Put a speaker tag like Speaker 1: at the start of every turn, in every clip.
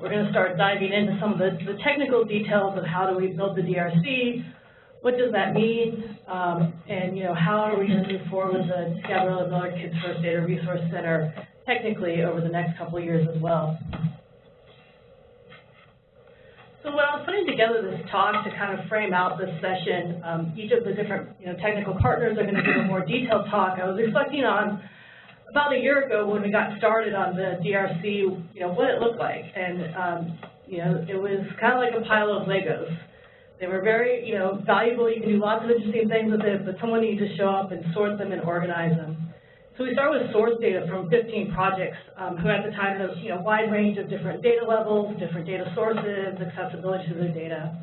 Speaker 1: We're going to start diving into some of the technical details of how do we build the DRC, what does that mean, and how are we going to move forward with the Gabriella Miller Kids First Data Resource Center technically over the next couple of years as well. So when I was putting together this talk to kind of frame out this session, each of the different technical partners are going to give a more detailed talk. I was reflecting on about a year ago when we got started on the DRC, what it looked like, and it was kind of like a pile of Legos. They were very valuable. You can do lots of interesting things with it, but someone needed to show up and sort them and organize them. So we started with source data from 15 projects who at the time had a wide range of different data levels, different data sources, accessibility to their data.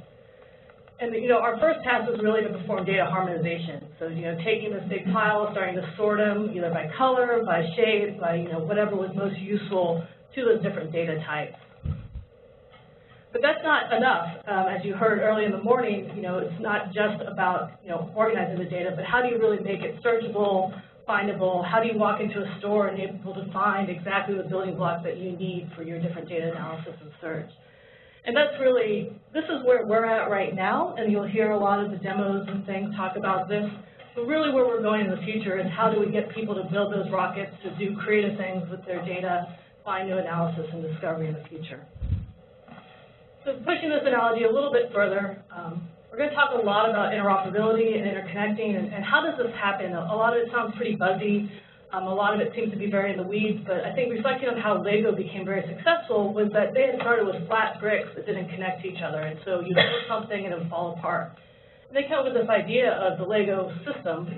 Speaker 1: And our first task was really to perform data harmonization. So taking this big pile, starting to sort them either by color, by shape, by whatever was most useful to those different data types. But that's not enough. As you heard early in the morning, it's not just about organizing the data, but how do you really make it searchable, findable? How do you walk into a store and be able to find exactly the building blocks that you need for your different data analysis and search? And that's really, this is where we're at right now, and you'll hear a lot of the demos and things talk about this. But really where we're going in the future is how do we get people to build those rockets to do creative things with their data, find new analysis and discovery in the future. So pushing this analogy a little bit further, we're going to talk a lot about interoperability and interconnecting and how does this happen. A lot of it sounds pretty buzzy. A lot of it seems to be very in the weeds, but I think reflecting on how Lego became very successful was that they had started with flat bricks that didn't connect to each other, and so you build something and it would fall apart. And they came up with this idea of the Lego system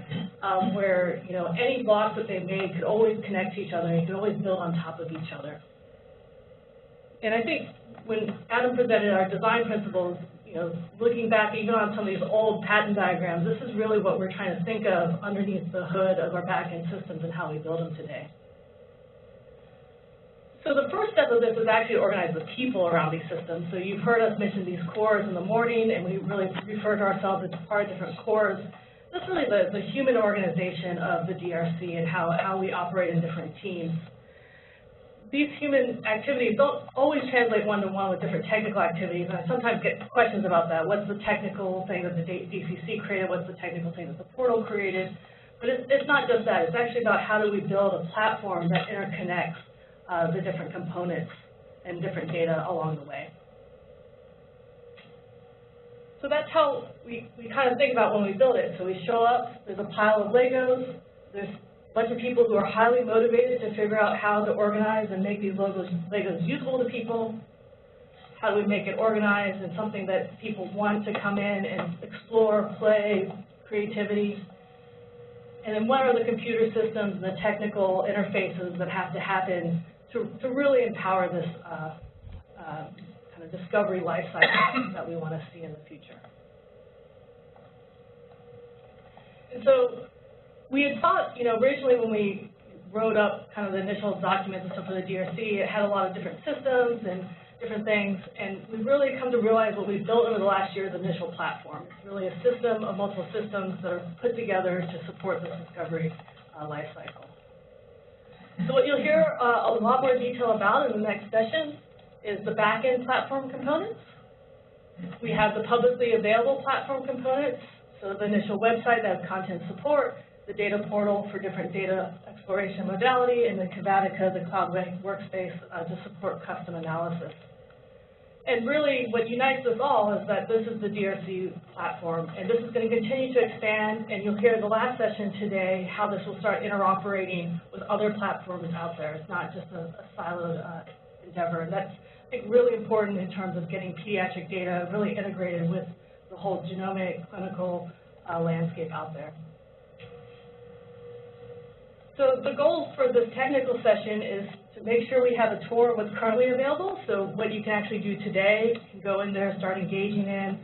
Speaker 1: where any blocks that they made could always connect to each other and you could always build on top of each other. And I think when Adam presented our design principles, looking back even on some of these old patent diagrams, this is really what we're trying to think of underneath the hood of our back-end systems and how we build them today. So the first step of this is actually to organize the people around these systems. So you've heard us mention these cores in the morning, and we really refer to ourselves as part of different cores. This is really the human organization of the DRC and how we operate in different teams. These human activities don't always translate one-to-one with different technical activities, and I sometimes get questions about that. What's the technical thing that the DCC created? What's the technical thing that the portal created? But it's not just that. It's actually about how do we build a platform that interconnects the different components and different data along the way. So that's how we kind of think about when we build it. So we show up, there's a pile of Legos, there's a bunch of people who are highly motivated to figure out how to organize and make these Legos usable to people. How do we make it organized and something that people want to come in and explore, play, creativity? And then what are the computer systems and the technical interfaces that have to happen to really empower this kind of discovery life cycle that we want to see in the future? And so we had thought, originally when we wrote up kind of the initial documents and stuff for the DRC, it had a lot of different systems and different things, and we've really come to realize what we've built over the last year is the initial platform. It's really a system of multiple systems that are put together to support this discovery life cycle. So what you'll hear a lot more detail about in the next session is the back-end platform components. We have the publicly available platform components, so the initial website that has content support, the data portal for different data exploration modality, and the Kavatica, the cloud workspace to support custom analysis. And really what unites us all is that this is the DRC platform, and this is going to continue to expand, and you'll hear in the last session today how this will start interoperating with other platforms out there. It's not just a siloed endeavor, and that's, I think, really important in terms of getting pediatric data really integrated with the whole genomic clinical landscape out there. So the goal for this technical session is to make sure we have a tour of what's currently available, so what you can actually do today, you can go in there, start engaging in.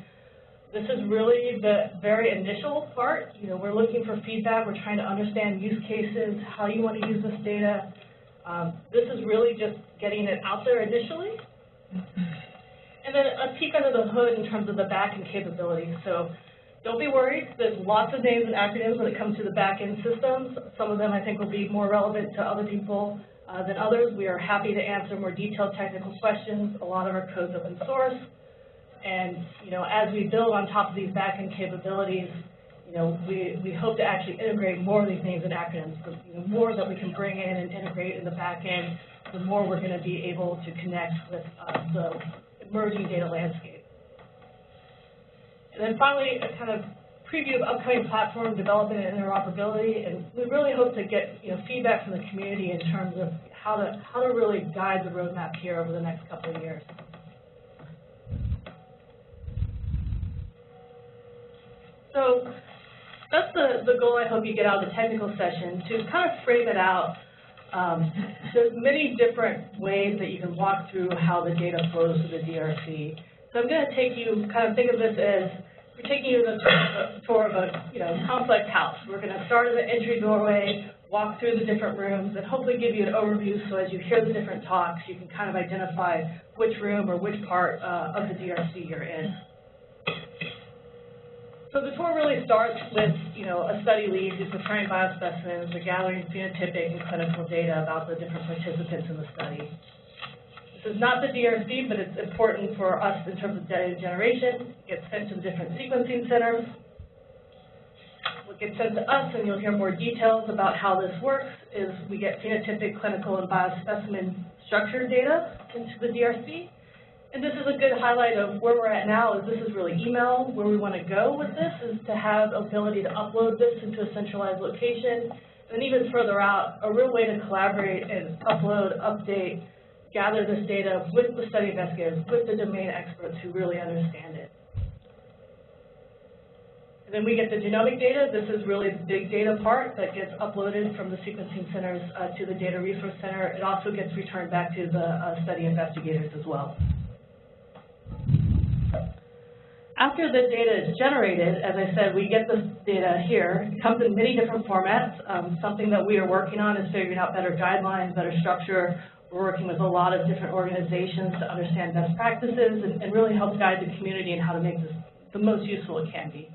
Speaker 1: This is really the very initial part. We're looking for feedback. We're trying to understand use cases, how you want to use this data. This is really just getting it out there initially. And then a peek under the hood in terms of the back-end capabilities. So don't be worried. There's lots of names and acronyms when it comes to the back-end systems. Some of them I think will be more relevant to other people than others. We are happy to answer more detailed technical questions. A lot of our code's open source. And, as we build on top of these back-end capabilities, we hope to actually integrate more of these names and acronyms. The more that we can bring in and integrate in the back-end, the more we're going to be able to connect with the emerging data landscape. And then finally, a kind of preview of upcoming platform development and interoperability, and we really hope to get feedback from the community in terms of how to really guide the roadmap here over the next couple of years. So that's the goal I hope you get out of the technical session, to kind of frame it out. There's many different ways that you can walk through how the data flows to the DRC. So I'm going to take you, kind of think of this as, we're taking you on a tour of a complex house. We're going to start at the entry doorway, walk through the different rooms, and hopefully give you an overview so as you hear the different talks, you can kind of identify which room or which part of the DRC you're in. So the tour really starts with, a study lead who's preparing biospecimens, or gathering phenotypic and clinical data about the different participants in the study. This is not the DRC, but it's important for us in terms of data generation. It gets sent to the different sequencing centers. What gets sent to us, and you'll hear more details about how this works, is we get phenotypic, clinical, and biospecimen structured data into the DRC. And this is a good highlight of where we're at now. Is this is really email. Where we want to go with this is to have ability to upload this into a centralized location. And even further out, a real way to collaborate and upload, update, gather this data with the study investigators, with the domain experts who really understand it. And then we get the genomic data. This is really the big data part that gets uploaded from the sequencing centers to the data resource center. It also gets returned back to the study investigators as well. After the data is generated, as I said, we get this data here. It comes in many different formats. Something that we are working on is figuring out better guidelines, better structure. We're working with a lot of different organizations to understand best practices and really help guide the community in how to make this the most useful it can be.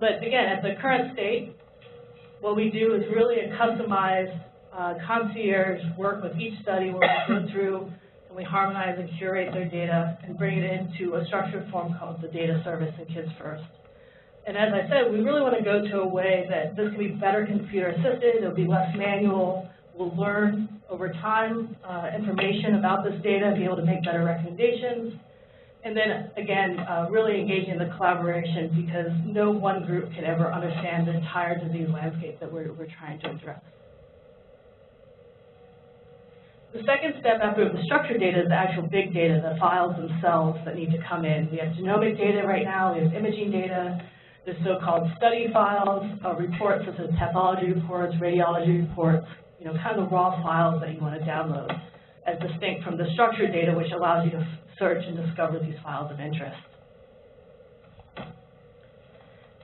Speaker 1: But again, at the current state, what we do is really a customized concierge work with each study where we go through and we harmonize and curate their data and bring it into a structured form called the data service in Kids First. And as I said, we really want to go to a way that this can be better computer assisted, it'll be less manual, we'll learn over time information about this data and be able to make better recommendations. And then, again, really engaging in the collaboration, because no one group can ever understand the entire disease landscape that we're trying to address. The second step after the structured data is the actual big data, the files themselves that need to come in. We have genomic data right now, we have imaging data, the so-called study files, reports such as pathology reports, radiology reports, kind of the raw files that you want to download, as distinct from the structured data, which allows you to search and discover these files of interest.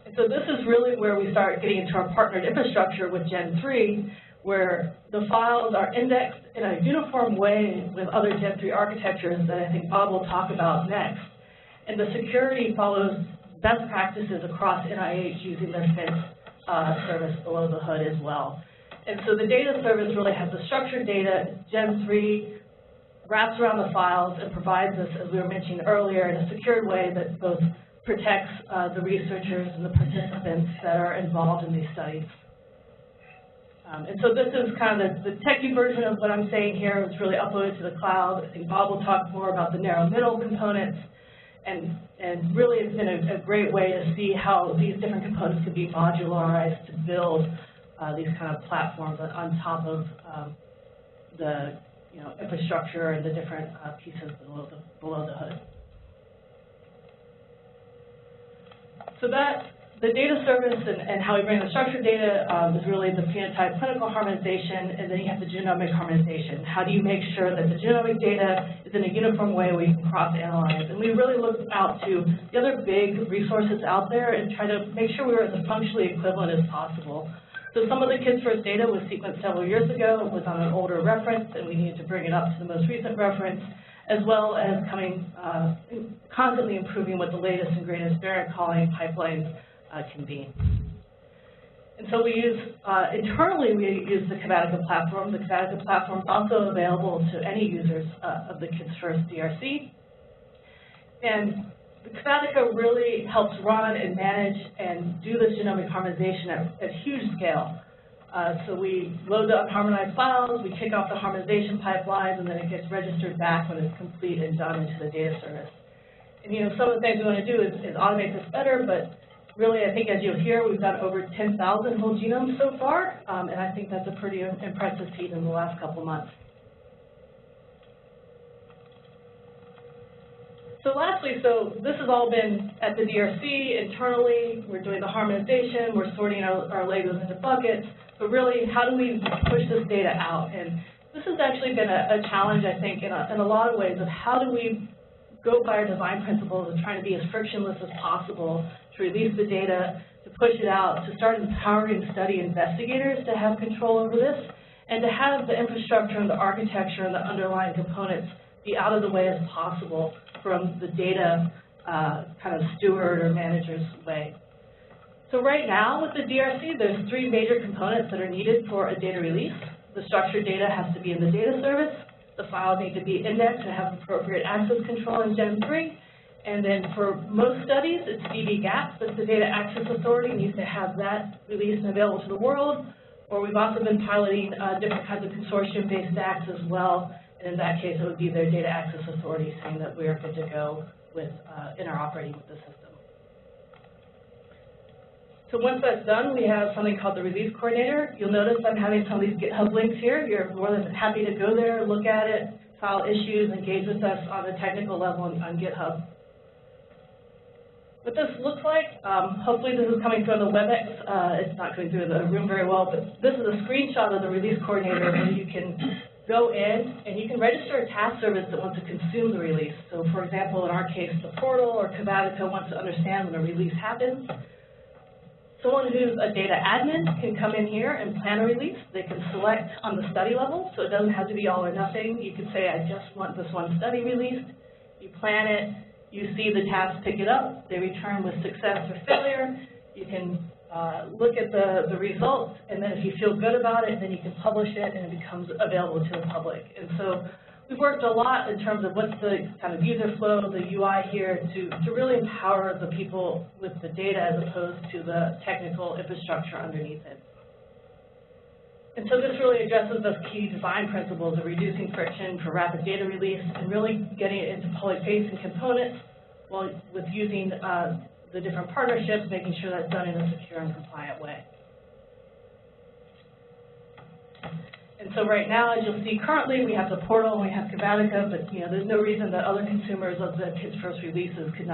Speaker 1: And so this is really where we start getting into our partnered infrastructure with Gen 3, where the files are indexed in a uniform way with other Gen 3 architectures that I think Bob will talk about next. And the security follows best practices across NIH using their FINS service below the hood as well. And so the data service really has the structured data. Gen 3 wraps around the files and provides us, as we were mentioning earlier, in a secured way that both protects the researchers and the participants that are involved in these studies. And so this is kind of the techie version of what I'm saying here. It's really uploaded to the cloud. I think Bob will talk more about the narrow middle components. And really it's been a great way to see how these different components can be modularized to build these kind of platforms on top of the infrastructure and the different pieces below the hood. So the data service and how we bring the structured data is really the phenotype clinical harmonization, and then you have the genomic harmonization. How do you make sure that the genomic data is in a uniform way where you can cross-analyze? And we really looked out to the other big resources out there and try to make sure we were as functionally equivalent as possible. So some of the Kids First data was sequenced several years ago. It was on an older reference, and we needed to bring it up to the most recent reference, as well as constantly improving what the latest and greatest variant calling pipelines can be. And so we use, internally we use the Gabriella platform. The Gabriella platform is also available to any users of the Kids First DRC. And the Gabriella really helps run and manage and do this genomic harmonization at huge scale. So we load the unharmonized files, we kick off the harmonization pipelines, and then it gets registered back when it's complete and done into the data service. And some of the things we want to do is automate this better, but really I think as you'll hear, we've done over 10,000 whole genomes so far, and I think that's a pretty impressive feat in the last couple months. So lastly, this has all been at the DRC internally. We're doing the harmonization, we're sorting our Legos into buckets, but really how do we push this data out? And this has actually been a challenge, I think, in a lot of ways of how do we go by our design principles of trying to be as frictionless as possible to release the data, to push it out, to start empowering study investigators to have control over this, and to have the infrastructure and the architecture and the underlying components be out of the way as possible from the data kind of steward or manager's way. So right now with the DRC, there's 3 major components that are needed for a data release. The structured data has to be in the data service. The files need to be indexed to have appropriate access control in Gen 3. And then for most studies, it's DB-GAP, but the Data Access Authority needs to have that released and available to the world. Or we've also been piloting different kinds of consortium-based stacks as well. And in that case, it would be their Data Access Authority saying that we are good to go with interoperating with the system. So once that's done, we have something called the Release Coordinator. You'll notice I'm having some of these GitHub links here. You're more than happy to go there, look at it, file issues, engage with us on a technical level on GitHub. What this looks like, hopefully this is coming through on the WebEx. It's not coming through the room very well, but this is a screenshot of the Release Coordinator where you can go in and you can register a task service that wants to consume the release. So for example, in our case, the portal or Gabriella wants to understand when a release happens. Someone who's a data admin can come in here and plan a release. They can select on the study level, so it doesn't have to be all or nothing. You can say, I just want this one study released. You plan it. You see the task pick it up. They return with success or failure. You can look at the results, and then if you feel good about it, then you can publish it, and it becomes available to the public. And so we've worked a lot in terms of what's the kind of user flow, the UI here, to really empower the people with the data as opposed to the technical infrastructure underneath it. And so this really addresses those key design principles of reducing friction for rapid data release and really getting it into public-facing components while with using the different partnerships, making sure that's done in a secure and compliant way. And so right now, as you'll see currently, we have the portal and we have Gabriella, but there's no reason that other consumers of the Kids First releases could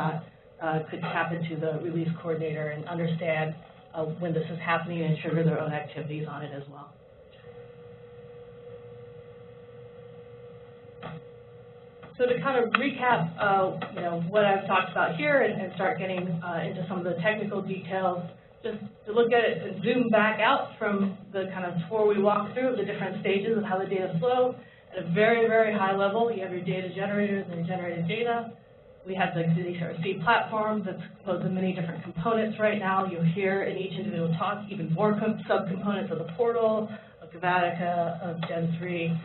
Speaker 1: tap into the Release Coordinator and understand when this is happening and trigger their own activities on it as well. So to kind of recap, what I've talked about here and start getting into some of the technical details, just to look at it and zoom back out from the kind of tour we walked through of the different stages of how the data flow. At a very, very high level, you have your data generators and your generated data. We have the DRC platform that's composed of many different components right now. You'll hear in each individual talk even more subcomponents of the portal, of Gabriella, of Gen 3.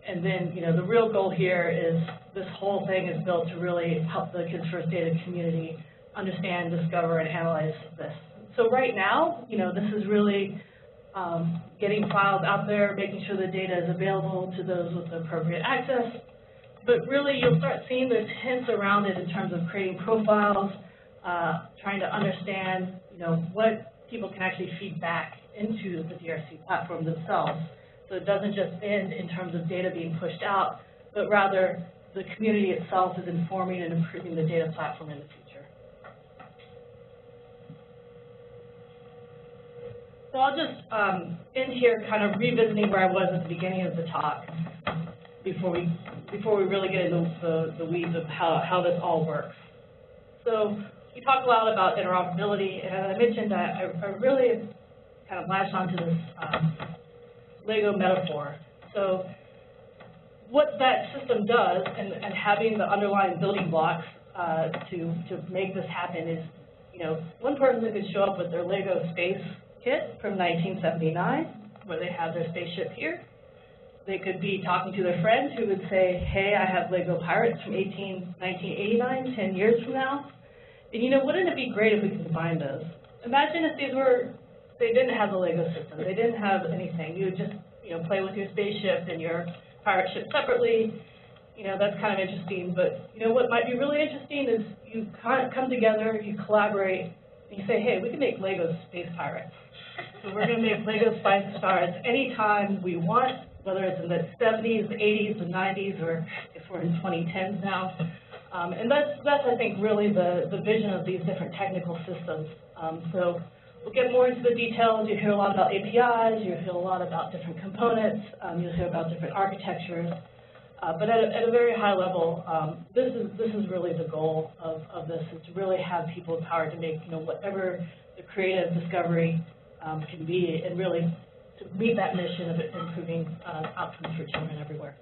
Speaker 1: And then, the real goal here is this whole thing is built to really help the Kids First data community understand, discover, and analyze this. So right now, this is really getting files out there, making sure the data is available to those with appropriate access. But really, you'll start seeing those hints around it in terms of creating profiles, trying to understand, what people can actually feed back into the DRC platform themselves. So it doesn't just end in terms of data being pushed out, but rather the community itself is informing and improving the data platform in the future. So I'll just end here kind of revisiting where I was at the beginning of the talk before we really get into the weeds of how this all works. So we talked a lot about interoperability, and as I mentioned, I really kind of latched onto this Lego metaphor. So what that system does, and having the underlying building blocks to make this happen is one person could show up with their Lego space kit from 1979, where they have their spaceship here. They could be talking to their friend who would say, hey, I have Lego Pirates from 1989, 10 years from now. And wouldn't it be great if we could combine those? Imagine if they didn't have the Lego system, they didn't have anything. You would just, play with your spaceship and your pirate ship separately. That's kind of interesting. But, what might be really interesting is you come together, you collaborate, and you say, hey, we can make Lego space pirates. So we're going to make Lego space pirates anytime we want, whether it's in the 70s, the 80s, the 90s, or if we're in 2010s now. And that's I think, really the vision of these different technical systems. So we'll get more into the details. You'll hear a lot about APIs. You'll hear a lot about different components. You'll hear about different architectures. But at a very high level, this is really the goal of this, is to really have people empowered to make whatever the creative discovery can be, and really to meet that mission of improving outcomes for children everywhere.